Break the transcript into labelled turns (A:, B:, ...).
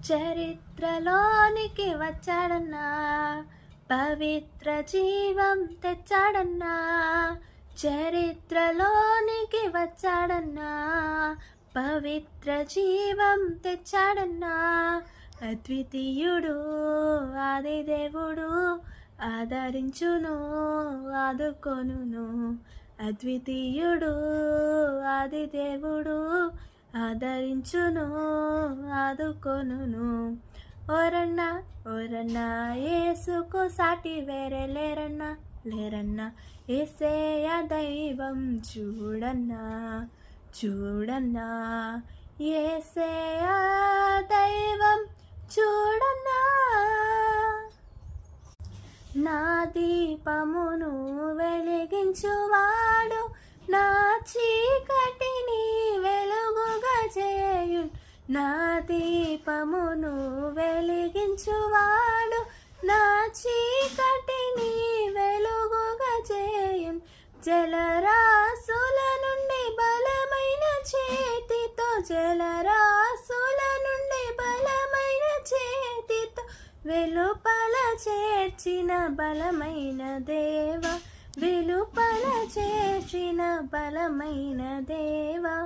A: చరిత్రలోనికి వచ్చాడన్నా, పవిత్ర జీవం తెచ్చాడన్నా. చరిత్రలోనికి వచ్చాడన్నా, పవిత్ర జీవం తెచ్చాడన్నా. అద్వితీయుడు ఆది దేవుడు, ఆదరించును ఆదుకొనును. అద్వితీయుడు ఆది దేవుడు, ఆదరించును ఆదుకొనును. ఓరన్నా ఓరన్నా యేసుకు సాటి వేరే లేరన్నా, లేరన్నా. యేసయ్య దైవం చూడన్నా, చూడన్నా. యేసయ్య దైవం చూడన్నా. నా దీపమును వెలిగించువాడు, నా చీకటిని వెలుగుగా చేయు. నా దీపమును వెలిగించువాడు, నా చీకటిని వెలుగుగా చేయు. జలరాసుల నుండి బలమైన చేతితో, జలరాసుల నుండి బలమైన చేతితో వెలుపల చేర్చిన బలమైన దేవా, వెలుపల చేర్చిన బలమైన దేవా.